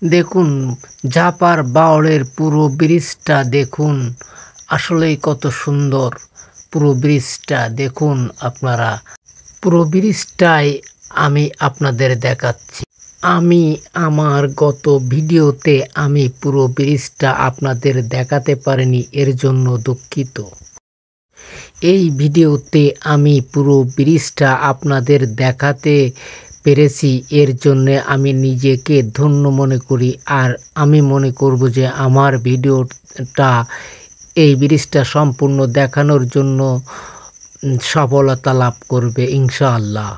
দেখুন, ঝাপার বাওড়ের পুরো ব্রিজটা দেখুন, আসলেই কত সুন্দর। পুরো ব্রিজটা দেখুন আপনারা। পুরো ব্রিজটাই আমি আপনাদের দেখাচ্ছি। আমি আমার গত ভিডিওতে আমি পুরো ব্রিজটা আপনাদের দেখাতে পারিনি, এর জন্য দুঃখিত। এই ভিডিওতে আমি পুরো ব্রিজটা আপনাদের দেখাতে পেরেছি, এর জন্য আমি নিজেকে ধন্য মনে করি। আর আমি মনে করব যে আমার ভিডিওটা এই ব্রিজটা সম্পূর্ণ দেখানোর জন্য সফলতা লাভ করবে ইনশাআল্লাহ।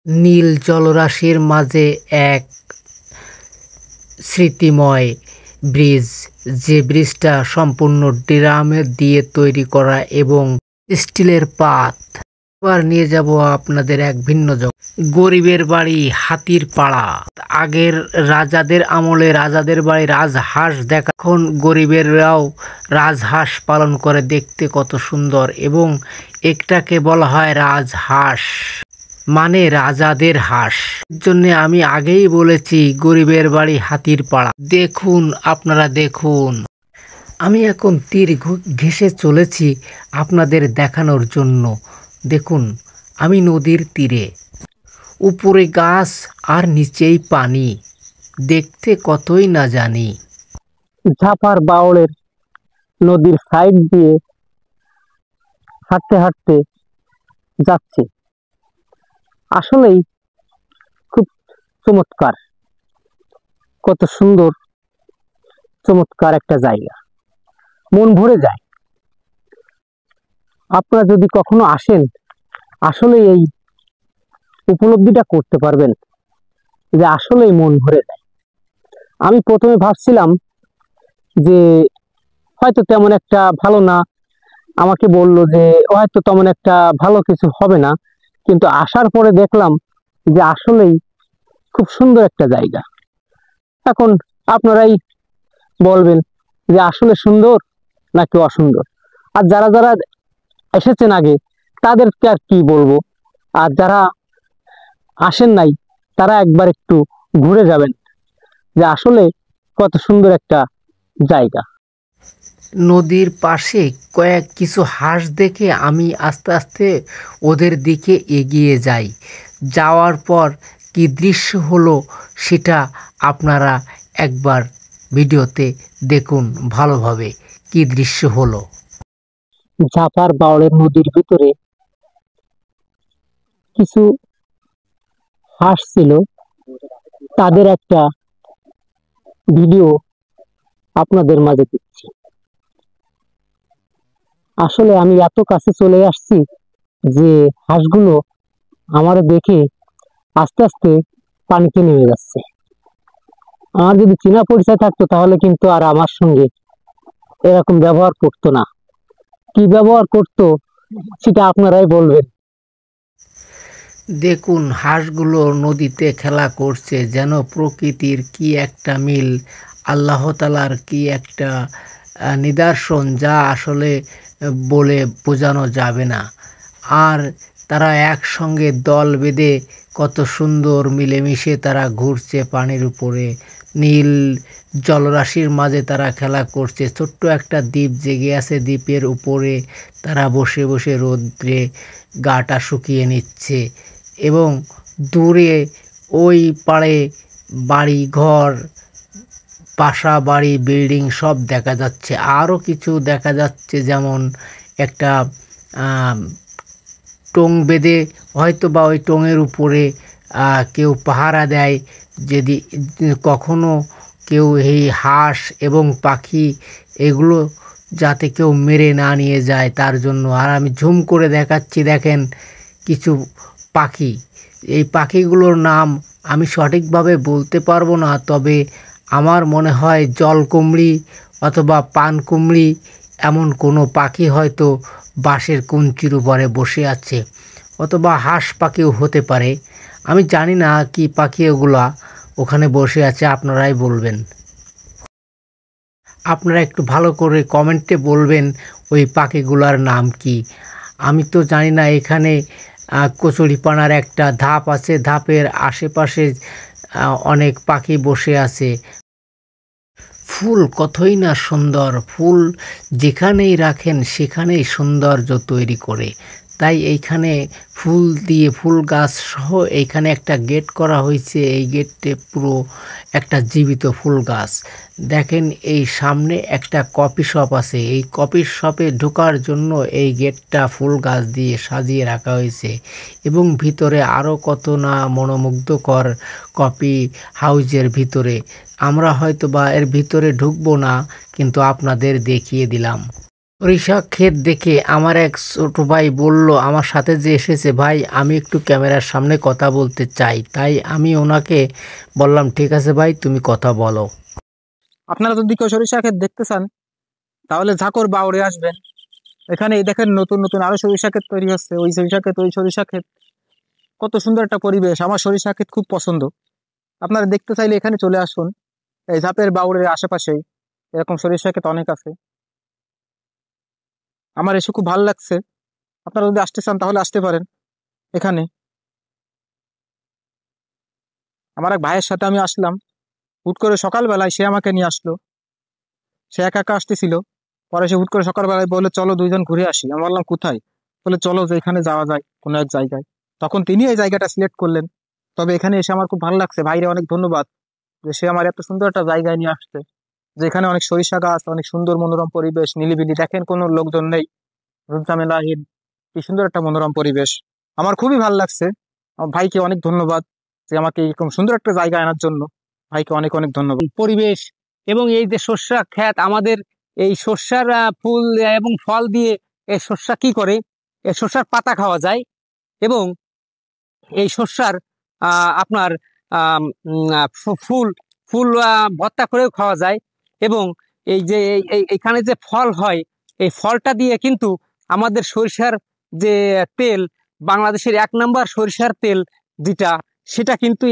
নীল জলরাশির মাঝে এক স্মৃতিময় ব্রিজ, যে ব্রিজটা সম্পূর্ণ ড্রামের দিয়ে তৈরি করা এবং স্টিলের পাত। এবার নিয়ে যাব আপনাদের এক ভিন্ন জগৎ। গরিবের বাড়ি হাতির পাড়া। আগের রাজাদের আমলে রাজাদের বাড়ি রাজহাঁস দেখা, এখন গরিবেরাও রাজহাঁস পালন করে, দেখতে কত সুন্দর। এবং একটাকে বলা হয় রাজহাঁস, মানে রাজাদের হাঁস। এর জন্য আমি আগেই বলেছি গরিবের বাড়ি হাতির পাড়া। দেখুন আপনারা দেখুন, আমি এখন তীর ঘেঁষে চলেছি আপনাদের দেখানোর জন্য। দেখুন, আমি নদীর তীরে, উপরে গাছ আর নিচেই পানি, দেখতে কতই না জানি। ঝাপার বাওড়ের নদীর সাইড দিয়ে হাঁটতে হাঁটতে যাচ্ছে। আসলেই খুব চমৎকার, কত সুন্দর চমৎকার একটা জায়গা, মন ভরে যায়। আপনারা যদি কখনো আসেন, আসলে এই উপলব্ধিটা করতে পারবেন যে আসলেই মন ভরে যায়। আমি প্রথমে ভাবছিলাম যে হয়তো তেমন একটা ভালো না, আমাকে বলল যে হয়তো তেমন একটা ভালো কিছু হবে না, কিন্তু আসার পরে দেখলাম যে আসলেই খুব সুন্দর একটা জায়গা। এখন আপনারাই বলবেন যে আসলে সুন্দর নাকি অসুন্দর। আর যারা যারা এসেছেন আগে তাদেরকে আর কি বলবো, আর যারা আসেন নাই তারা একবার একটু ঘুরে যাবেন, যে আসলে কত সুন্দর একটা জায়গা। নদীর পাশে কিছু হাঁস দেখে আমি আস্তে আস্তে ওদের দিকে এগিয়ে যাই। যাওয়ার পর কি দৃশ্য হলো সেটা আপনারা একবার ভিডিওতে দেখুন ভালোভাবে, কি দৃশ্য হলো। ঝাপার বাওড়ের নদীর ভিতরে কিছু হাঁস ছিল, তাদের একটা ভিডিও আপনাদের মাঝে দিচ্ছি। আসলে আমি এত কাছে চলে আসছি যে হাঁসগুলো আমার দেখে আস্তে আস্তে পানিতে নেমে যাচ্ছে। আমার যদি চেনা পরিচয় থাকতো তাহলে কিন্তু আর আমার সঙ্গে এরকম ব্যবহার করতো না। কি ব্যবহার করতো সেটা আপনারাই বলবেন। দেখুন, হাঁসগুলো নদীতে খেলা করছে, যেন প্রকৃতির কি একটা মিল, আল্লাহ তাআলার কি একটা নিদর্শন, যা আসলে বলে বোঝানো যাবে না। আর তারা একসঙ্গে দল বেঁধে কত সুন্দর মিলেমিশে তারা ঘুরছে পানির উপরে, নীল জলরাশির মাঝে তারা খেলা করছে। ছোট্ট একটা দ্বীপ জেগে আছে, দ্বীপের উপরে তারা বসে বসে রৌদ্রে গাটা শুকিয়ে নিচ্ছে। এবং দূরে ওই পাড়ে বাড়ি ঘর, বাসা বাড়ি বিল্ডিং সব দেখা যাচ্ছে। আরও কিছু দেখা যাচ্ছে, যেমন একটা টোং বেঁধে হয়তো বা ওই টোঙের উপরে কেউ পাহারা দেয়, যদি কখনো কেউ এই হাঁস এবং পাখি এগুলো যাতে কেউ মেরে না নিয়ে যায় তার জন্য। আর আমি ঝুম করে দেখাচ্ছি, দেখেন কিছু পাখি। এই পাখিগুলোর নাম আমি সঠিকভাবে বলতে পারবো না, তবে আমার মনে হয় জলকুমড়ি অথবা পানকুমড়ি এমন কোনো পাখি হয়তো বাঁশের কঞ্চির উপরে বসে আছে, অথবা হাঁস পাখিও হতে পারে। আমি জানি না কি পাখি ওগুলা ওখানে বসে আছে, আপনারাই বলবেন। আপনারা একটু ভালো করে কমেন্টে বলবেন ওই পাখিগুলার নাম কি। আমি তো জানি না। এখানে কচুরিপানার একটা ধাপ আছে, ধাপের আশেপাশে অনেক পাখি বসে আছে। ফুল কতই না সুন্দর, ফুল যেখানেই রাখেন সেখানেই সৌন্দর্য তৈরি করে। তাই এইখানে ফুল দিয়ে, ফুল গাছ সহ এইখানে একটা গেট করা হয়েছে। এই গেটে পুরো একটা জীবিত ফুল গাছ। দেখেন এই সামনে একটা কফি শপ আছে, এই কফি শপে ঢোকার জন্য এই গেটটা ফুল গাছ দিয়ে সাজিয়ে রাখা হয়েছে। এবং ভিতরে আরও কত না মনোমুগ্ধকর কফি হাউজের ভিতরে। আমরা হয়তো বা এর ভিতরে ঢুকবো না, কিন্তু আপনাদের দেখিয়ে দিলাম। সরিষা ক্ষেত দেখে আমার এক ছোট ভাই বলল, আমার সাথে যে এসেছে, ভাই আমি একটু ক্যামেরার সামনে কথা বলতে চাই। তাই আমি ওনাকে বললাম, ঠিক আছে ভাই, তুমি কথা বলো। আপনারা যদি কেউ সরিষা ক্ষেত দেখতে চান তাহলে ঝাকর বাউড়ে আসবেন। এখানে এই দেখেন নতুন নতুন আরো সরিষা ক্ষেত তৈরি হচ্ছে। ওই সরিষা ক্ষেত, ওই সরিষা ক্ষেত, কত সুন্দর একটা পরিবেশ। আমার সরিষা ক্ষেত খুব পছন্দ। আপনারা দেখতে চাইলে এখানে চলে আসুন। এই ঝাপের বাউড়ের আশেপাশেই এরকম সরিষা ক্ষেত অনেক আছে। আমার এসে খুব ভালো লাগছে। আপনারা যদি আসতে চান তাহলে আসতে পারেন এখানে। আমার এক ভাইয়ের সাথে আমি আসলাম, হুট করে সকালবেলায় সে আমাকে নিয়ে আসলো। সে একা একা আসতেছিল, পরে সে হুট করে সকালবেলায় বলে, চলো দুইজন ঘুরে আসি। আমি বললাম, কোথায়? বলে, চলো যে এখানে যাওয়া যায় কোনো এক জায়গায়। তখন তিনি এই জায়গাটা সিলেক্ট করলেন। তবে এখানে এসে আমার খুব ভালো লাগছে। ভাইরে অনেক ধন্যবাদ যে সে আমার এত সুন্দর একটা জায়গায় নিয়ে আসছে, যেখানে অনেক সরিষা গাছ, অনেক সুন্দর মনোরম পরিবেশ, নিলিবিলি। দেখেন কোনো লোকজন নেই, ঝামেলাহীন, কি সুন্দর একটা মনোরম পরিবেশ। আমার খুবই ভালো লাগছে। আমার ভাইকে অনেক ধন্যবাদ যে আমাকে এরকম সুন্দর একটা জায়গা আনার জন্য। ভাইকে অনেক অনেক ধন্যবাদ। পরিবেশ এবং এই যে শস্যা ক্ষেত, আমাদের এই শস্যার ফুল এবং ফল দিয়ে এই শস্যা কি করে, এই শস্যার পাতা খাওয়া যায় এবং এই শস্যার আপনার ফুল ফুল ভর্তা করেও খাওয়া যায়। এবং এই যে এইখানে যে ফল হয়, এই ফলটা দিয়ে কিন্তু আমাদের সরিষার যে তেল, বাংলাদেশের 1 নম্বর সরিষার তেল যেটা, সেটা কিন্তু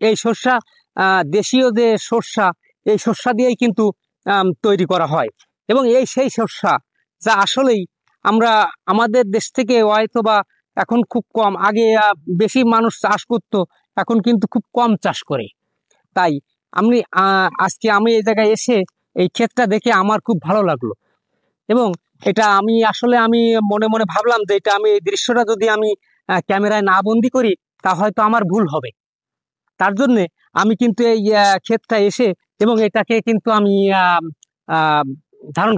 এই শস্যা, দেশীয় যে শস্যা, এই শস্যা দিয়েই কিন্তু তৈরি করা হয়। এবং এই সেই শস্যা যা আসলেই আমরা আমাদের দেশ থেকে হয়তো বা এখন খুব কম, আগে বেশি মানুষ চাষ করতো, এখন কিন্তু খুব কম চাষ করে। তাই আজকে আমি এই জায়গায় এসে এই ক্ষেতটা দেখে আমার খুব ভালো লাগলো। এবং এটা আমি আসলে আমি মনে মনে ভাবলাম যে এটা আমি, এই দৃশ্যটা যদি আমি ক্যামেরায় না বন্দি করি তা হয়তো আমার ভুল হবে। তার জন্যে আমি কিন্তু এই ক্ষেতটা এসে এবং এটাকে কিন্তু আমি ধারণ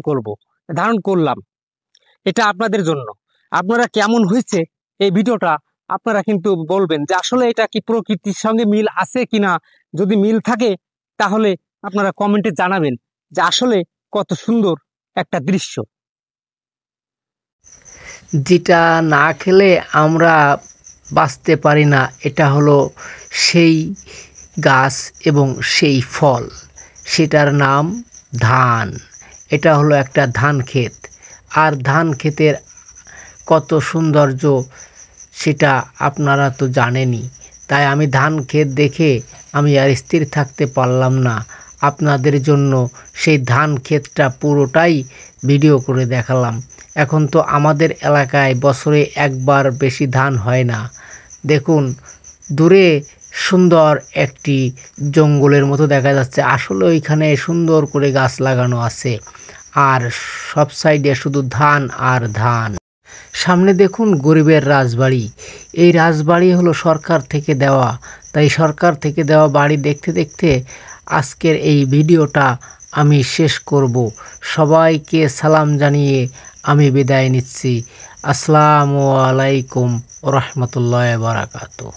করলাম। এটা আপনাদের জন্য। আপনারা কেমন হয়েছে এই ভিডিওটা আপনারা কিন্তু বলবেন যে আসলে এটা কি প্রকৃতির সঙ্গে মিল আছে কিনা। যদি মিল থাকে তাহলে আপনারা কমেন্টে জানাবেন যে আসলে কত সুন্দর একটা দৃশ্য। যেটা না খেলে আমরা বাঁচতে পারি না, এটা হলো সেই গাছ এবং সেই ফল, সেটার নাম ধান। এটা হলো একটা ধান ক্ষেত। আর ধান ক্ষেতের কত সৌন্দর্য সেটা আপনারা তো জানেনই। তাই আমি ধান ক্ষেত দেখে আমি আর স্থির থাকতে পারলাম না, আপনাদের জন্য সেই ধান ক্ষেতটা পুরোটাই ভিডিও করে দেখালাম। এখন তো আমাদের এলাকায় বছরে একবার বেশি ধান হয় না। দেখুন দূরে সুন্দর একটি জঙ্গলের মতো দেখা যাচ্ছে, আসলে ওইখানে সুন্দর করে গাছ লাগানো আছে, আর সব সাইডে শুধু ধান আর ধান। সামনে দেখুন গরিবের রাজবাড়ি। এই রাজবাড়ি হলো সরকার থেকে দেওয়া। তাই সরকার থেকে দেওয়া বাড়ি দেখতে দেখতে আজকের এই ভিডিওটা আমি শেষ করব। সবাইকে সালাম জানিয়ে আমি বিদায় নিচ্ছি। আসসালামু আলাইকুম ওয়া রাহমাতুল্লাহি ওয়া বারাকাতুহু।